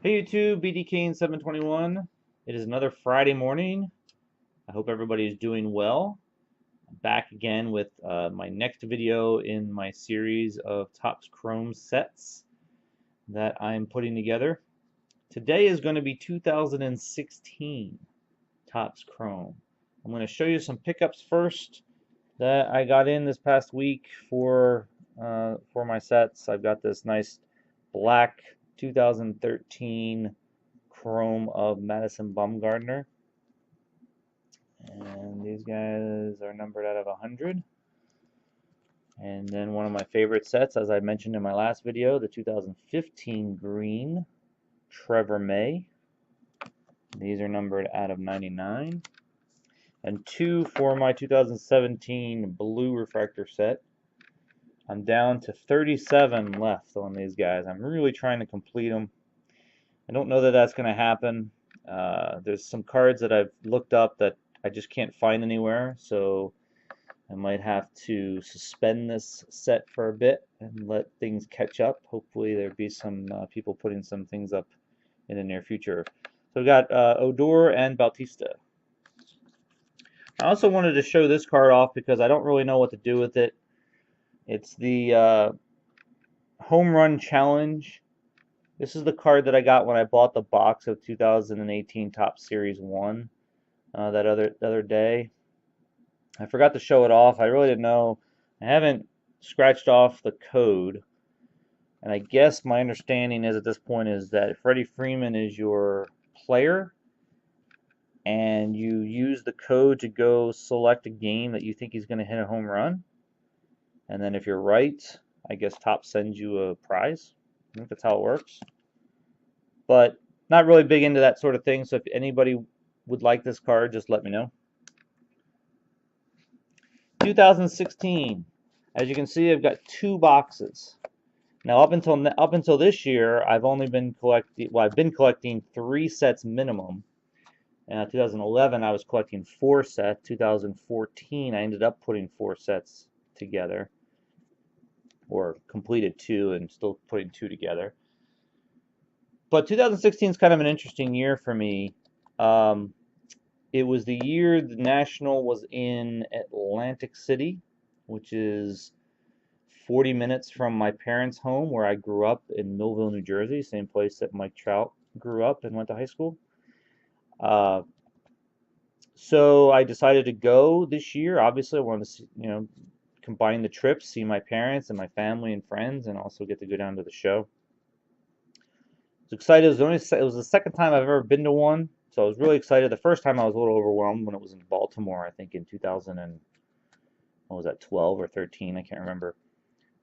Hey YouTube, BD Kane 721. It is another Friday morning. I hope everybody is doing well. I'm back again with my next video in my series of Topps Chrome sets that I'm putting together. Today is going to be 2016 Topps Chrome. I'm going to show you some pickups first that I got in this past week for my sets. I've got this nice black 2013 Chrome of Madison Bumgarner. And these guys are numbered out of 100. And then one of my favorite sets, as I mentioned in my last video, the 2015 green Trevor May. These are numbered out of 99. And two for my 2017 blue refractor set. I'm down to 37 left on these guys. I'm really trying to complete them. I don't know that that's going to happen. There's some cards that I've looked up that I just can't find anywhere, so I might have to suspend this set for a bit and let things catch up. Hopefully there'll be some people putting some things up in the near future. So we've got Odor and Bautista. I also wanted to show this card off because I don't really know what to do with it. It's the Home Run Challenge. This is the card that I got when I bought the box of 2018 Topps Series 1 that other day. I forgot to show it off. I really didn't know. I haven't scratched off the code. And I guess my understanding is at this point is that Freddie Freeman is your player and you use the code to go select a game that you think he's going to hit a home run. And then if you're right, I guess Topps sends you a prize. I think that's how it works. But not really big into that sort of thing, so if anybody would like this card, just let me know. 2016. As you can see, I've got two boxes. Now, up until this year, I've only been collecting. Well, I've been collecting 3 sets minimum. 2011, I was collecting 4 sets. 2014, I ended up putting 4 sets together, or completed 2 and still putting 2 together. But 2016 is kind of an interesting year for me. It was the year the National was in Atlantic City, which is 40 minutes from my parents' home where I grew up in Millville, New Jersey, same place that Mike Trout grew up and went to high school. Uh, so I decided to go this year. Obviously, I wanted to, combine the trips, see my parents and my family and friends, and also get to go down to the show. I was excited. It was the second time I've ever been to one, so I was really excited. The first time I was a little overwhelmed when it was in Baltimore, I think in 2000 and what was that, 12 or 13? I can't remember.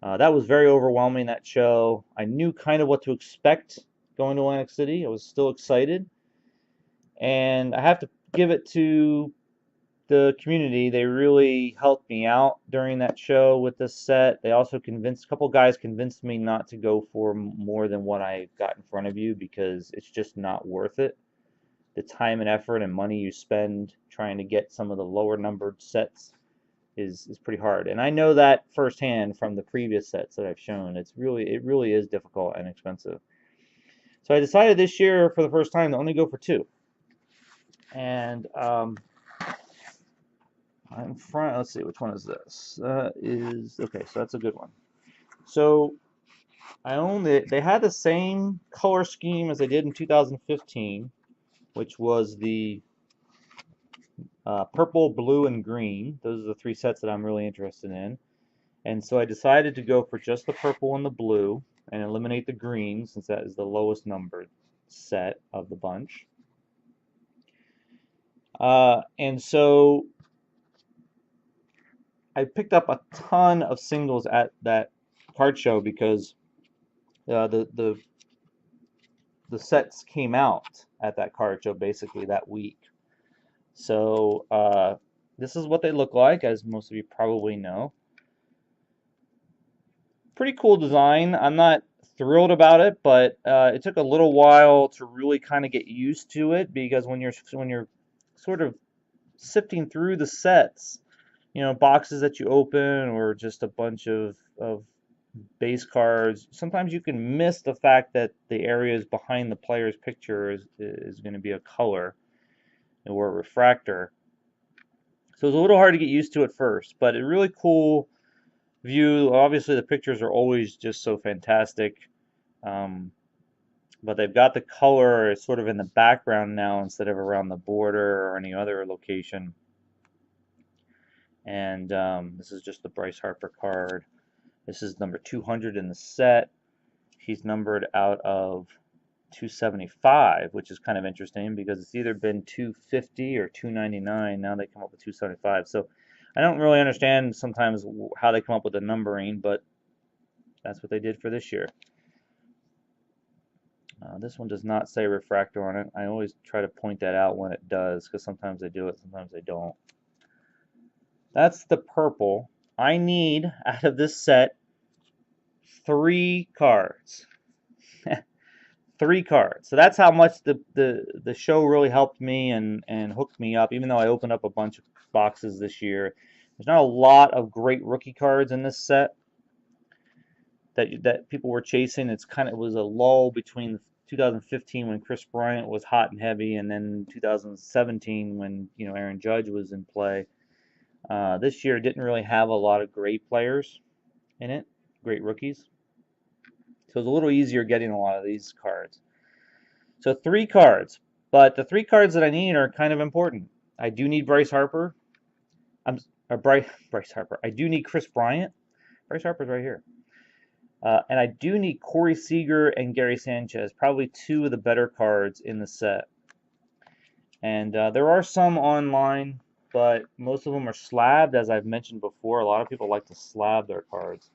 That was very overwhelming, that show. I knew kind of what to expect going to Atlantic City. I was still excited. And I have to give it to the community. They really helped me out during that show with this set. They also a couple guys convinced me not to go for more than what I got in front of you because it's just not worth it. The time and effort and money you spend trying to get some of the lower numbered sets is pretty hard. And I know that firsthand from the previous sets that I've shown. It really is difficult and expensive. So I decided this year for the first time to only go for 2. And in front, let's see, which one is this? Okay, so that's a good one. So I own it. They had the same color scheme as they did in 2015, which was the purple, blue, and green. Those are the 3 sets that I'm really interested in. And so I decided to go for just the purple and the blue and eliminate the green since that is the lowest numbered set of the bunch. And so I picked up a ton of singles at that card show because the sets came out at that card show basically that week. So this is what they look like, as most of you probably know. Pretty cool design. I'm not thrilled about it, but it took a little while to really kind of get used to it because when you're sort of sifting through the sets, boxes that you open or just a bunch of base cards. Sometimes you can miss the fact that the areas behind the player's picture is going to be a color or a refractor. So it's a little hard to get used to at first, but a really cool view. Obviously, the pictures are always just so fantastic. But they've got the color sort of in the background now instead of around the border or any other location. And this is just the Bryce Harper card. This is number 200 in the set. He's numbered out of 275, which is kind of interesting because it's either been 250 or 299. Now they come up with 275. So I don't really understand sometimes how they come up with the numbering, but that's what they did for this year. This one does not say refractor on it. I always try to point that out when it does, because sometimes they do it, sometimes they don't. That's the purple. I need, out of this set, 3 cards. 3 cards. So that's how much the show really helped me and hooked me up, even though I opened up a bunch of boxes this year. There's not a lot of great rookie cards in this set that people were chasing. It was a lull between 2015 when Kris Bryant was hot and heavy, and then 2017 when Aaron Judge was in play. This year didn't really have a lot of great players in it, great rookies. So it's a little easier getting a lot of these cards. So 3 cards, but the 3 cards that I need are kind of important. I do need Bryce Harper. Bryce Harper. I do need Kris Bryant. Bryce Harper's right here. And I do need Corey Seager and Gary Sanchez, probably 2 of the better cards in the set. And there are some online, but most of them are slabbed, as I've mentioned before. A lot of people like to slab their cards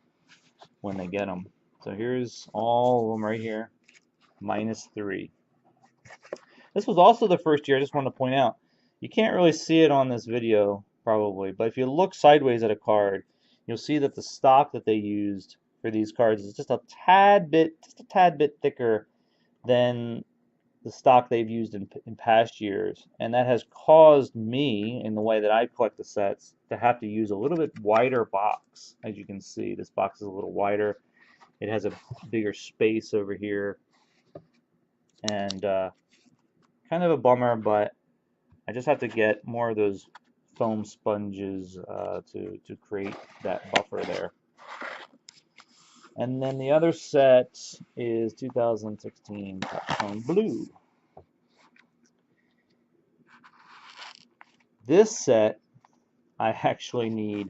when they get them. So here's all of them right here, -3. This was also the first year, I just wanted to point out, you can't really see it on this video probably, but if you look sideways at a card, you'll see that the stock that they used for these cards is just a tad bit thicker than the stock they've used in past years, and that has caused me, in the way that I collect the sets, to have to use a little bit wider box. As you can see, this box is a little wider. It has a bigger space over here, and kind of a bummer, but I just have to get more of those foam sponges to create that buffer there. And then the other set is 2016 Touchstone Blue. This set, I actually need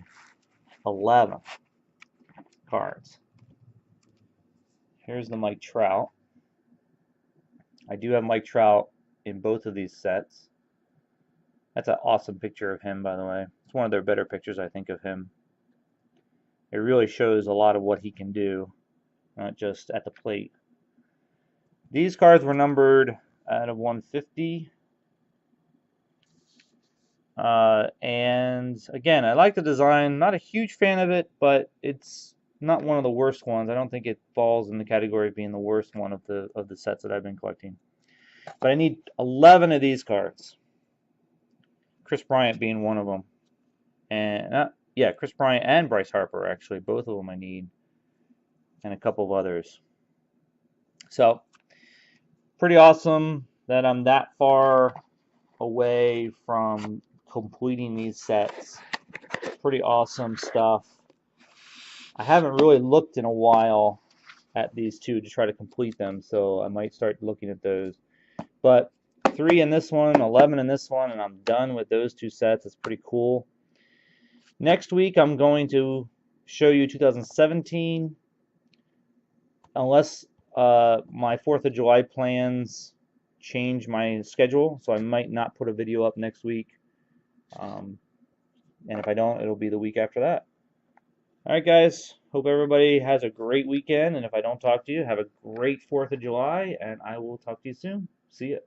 11 cards. Here's the Mike Trout. I do have Mike Trout in both of these sets. That's an awesome picture of him, by the way. It's one of their better pictures, I think, of him. It really shows a lot of what he can do, not just at the plate. These cards were numbered out of 150. And again, I like the design. Not a huge fan of it, but it's not one of the worst ones. I don't think it falls in the category of being the worst one of the sets that I've been collecting. But I need 11 of these cards. Kris Bryant being one of them. And yeah, Kris Bryant and Bryce Harper, actually. Both of them I need. And a couple of others. So, pretty awesome that I'm that far away from completing these sets. Pretty awesome stuff. I haven't really looked in a while at these 2 to try to complete them, so I might start looking at those. But 3 in this one, 11 in this one, and I'm done with those 2 sets. It's pretty cool. Next week, I'm going to show you 2017, unless my 4th of July plans change my schedule, so I might not put a video up next week. And if I don't, it'll be the week after that. Alright guys, hope everybody has a great weekend, and if I don't talk to you, have a great 4th of July, and I will talk to you soon. See ya.